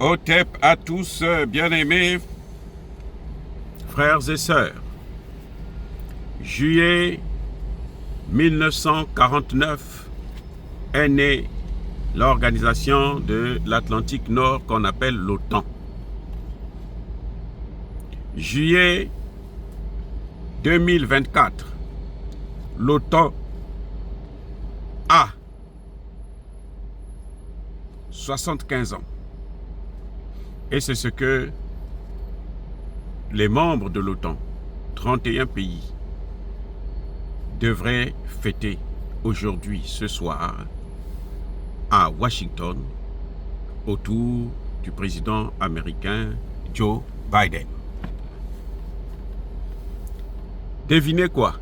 Otep à tous, bien-aimés frères et sœurs. Juillet 1949 est née l'organisation de l'Atlantique Nord qu'on appelle l'OTAN. Juillet 2024, l'OTAN a 75 ans. Et c'est ce que les membres de l'OTAN, 31 pays, devraient fêter aujourd'hui, ce soir, à Washington, autour du président américain Joe Biden. Devinez quoi?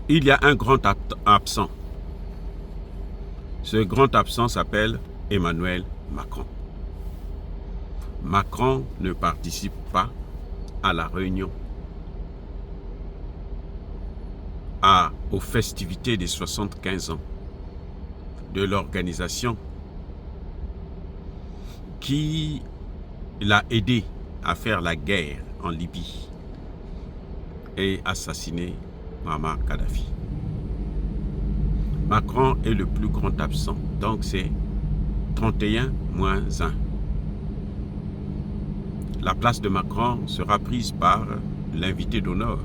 Il y a un grand absent. Ce grand absent s'appelle Emmanuel Macron. Macron ne participe pas à la réunion, aux festivités des 75 ans de l'organisation qui l'a aidé à faire la guerre en Libye et assassiner Muammar Kadhafi. Macron est le plus grand absent, donc c'est 31 moins 1. La place de Macron sera prise par l'invité d'honneur,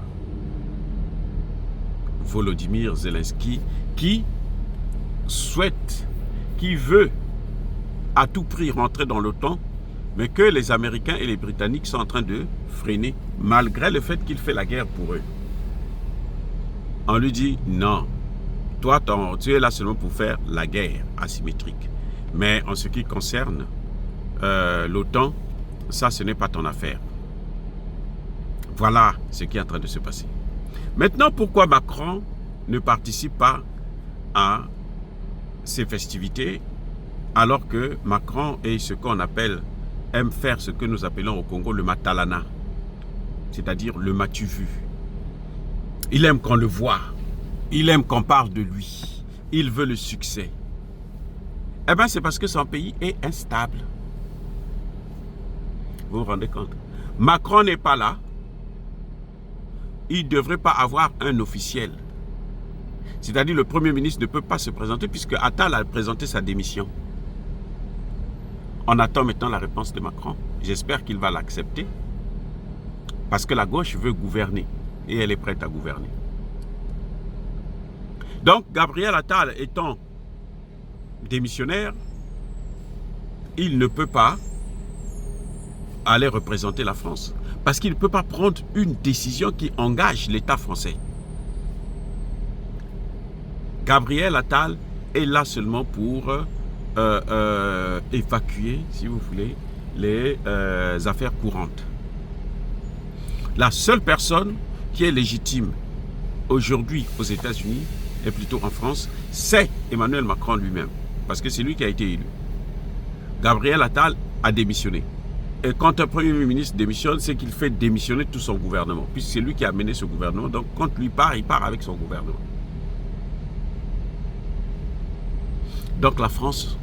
Volodymyr Zelensky, qui veut à tout prix rentrer dans l'OTAN, mais que les Américains et les Britanniques sont en train de freiner, malgré le fait qu'il fait la guerre pour eux. On lui dit, non, toi, tu es là seulement pour faire la guerre asymétrique. Mais en ce qui concerne l'OTAN, ça, ce n'est pas ton affaire. Voilà ce qui est en train de se passer. Maintenant, pourquoi Macron ne participe pas à ces festivités alors que Macron est ce qu'on aime faire ce que nous appelons au Congo le matalana, c'est-à-dire le m'as-tu vu. Il aime qu'on le voit, il aime qu'on parle de lui, il veut le succès. Eh bien, c'est parce que son pays est instable. Vous vous rendez compte? Macron n'est pas là. Il ne devrait pas avoir un officiel. C'est-à-dire le Premier ministre ne peut pas se présenter puisque Attal a présenté sa démission. On attend maintenant la réponse de Macron. J'espère qu'il va l'accepter. Parce que la gauche veut gouverner. Et elle est prête à gouverner. Donc, Gabriel Attal étant démissionnaire, il ne peut pas aller représenter la France. Parce qu'il ne peut pas prendre une décision qui engage l'État français. Gabriel Attal est là seulement pour évacuer, si vous voulez, les affaires courantes. La seule personne qui est légitime aujourd'hui aux États-Unis, et plutôt en France, c'est Emmanuel Macron lui-même. Parce que c'est lui qui a été élu. Gabriel Attal a démissionné. Et quand un Premier ministre démissionne, c'est qu'il fait démissionner tout son gouvernement. Puisque c'est lui qui a mené ce gouvernement. Donc quand lui part, il part avec son gouvernement. Donc la France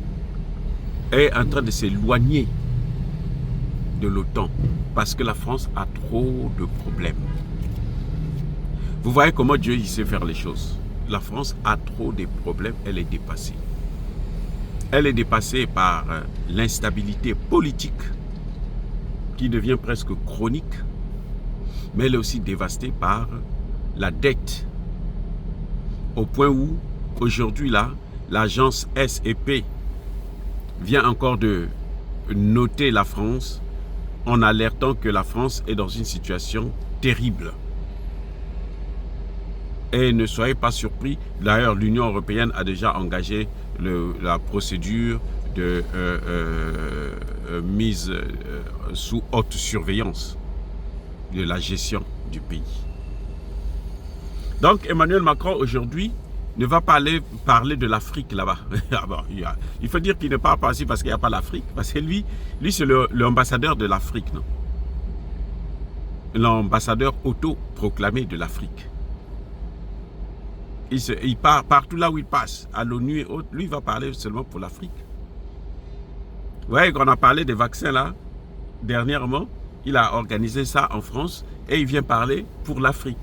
est en train de s'éloigner de l'OTAN. Parce que la France a trop de problèmes. Vous voyez comment Dieu il sait faire les choses. La France a trop de problèmes. Elle est dépassée. Elle est dépassée par l'instabilité politique qui devient presque chronique, mais elle est aussi dévastée par la dette, au point où, aujourd'hui là, l'agence S&P vient encore de noter la France en alertant que la France est dans une situation terrible. Et ne soyez pas surpris, d'ailleurs l'Union européenne a déjà engagé la procédure de mise sous haute surveillance de la gestion du pays. Donc Emmanuel Macron aujourd'hui ne va pas aller parler de l'Afrique là-bas. Il faut dire qu'il ne parle pas ainsi parce qu'il n'y a pas l'Afrique. Parce que lui c'est l'ambassadeur de l'Afrique, non? L'ambassadeur auto-proclamé de l'Afrique. Il part partout là où il passe, à l'ONU et autres, lui il va parler seulement pour l'Afrique. voyez qu'on a parlé des vaccins là, dernièrement, il a organisé ça en France et il vient parler pour l'Afrique.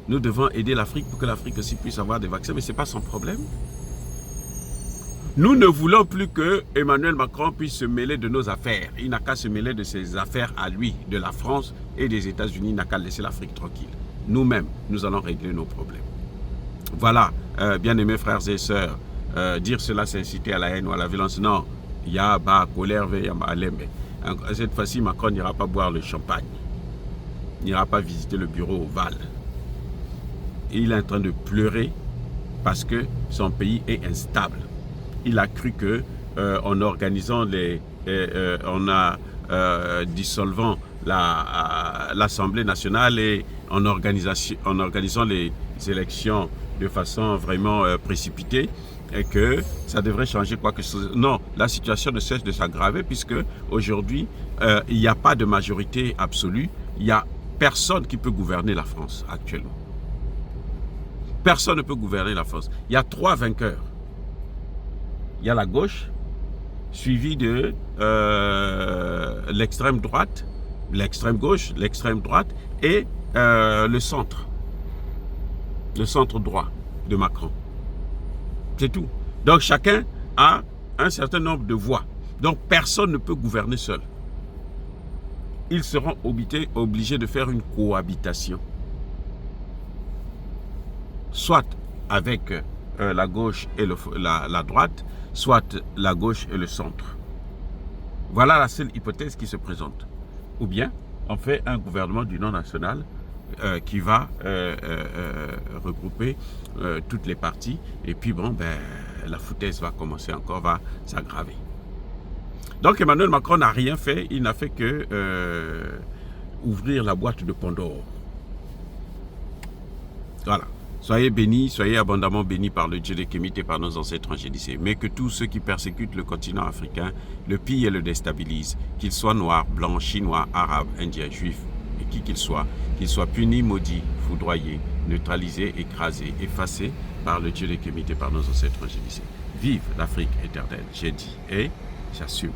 Nous devons aider l'Afrique pour que l'Afrique aussi puisse avoir des vaccins, mais ce n'est pas son problème. Nous ne voulons plus que Emmanuel Macron puisse se mêler de nos affaires. Il n'a qu'à se mêler de ses affaires à lui, de la France et des États-Unis. Il n'a qu'à laisser l'Afrique tranquille. Nous-mêmes, nous allons régler nos problèmes. Voilà, bien-aimés frères et sœurs, dire cela c'est inciter à la haine ou à la violence. Non, il y a colère, il y a malembe. Cette fois-ci, Macron n'ira pas boire le champagne. Il n'ira pas visiter le bureau ovale. Il est en train de pleurer parce que son pays est instable. Il a cru que en organisant dissolvant l'Assemblée nationale et en organisant les élections de façon vraiment précipitée, et que ça devrait changer quoi que ce soit. Non, la situation ne cesse de s'aggraver puisque aujourd'hui, il n'y a pas de majorité absolue. Il n'y a personne qui peut gouverner la France actuellement. Personne ne peut gouverner la France. Il y a 3 vainqueurs. Il y a la gauche, suivie de l'extrême droite, l'extrême gauche, l'extrême droite et le centre droit de Macron. C'est tout. Donc chacun a un certain nombre de voix. Donc personne ne peut gouverner seul. Ils seront obligés de faire une cohabitation. Soit avec la gauche et la droite, soit la gauche et le centre. Voilà la seule hypothèse qui se présente. Ou bien, on fait un gouvernement d'union nationale qui va regrouper toutes les parties. Et puis, bon, la foutaise va commencer encore, va s'aggraver. Donc, Emmanuel Macron n'a rien fait. Il n'a fait que ouvrir la boîte de Pandore. Voilà. Soyez bénis, soyez abondamment bénis par le Dieu de Kémit et par nos ancêtres angélicés. Mais que tous ceux qui persécutent le continent africain le pillent et le déstabilisent, qu'ils soient noirs, blancs, chinois, arabes, indiens, juifs, et qui qu'ils soient punis, maudits, foudroyés, neutralisés, écrasés, effacés par le Dieu de Kémit et par nos ancêtres angélicés. Vive l'Afrique éternelle, j'ai dit et j'assume.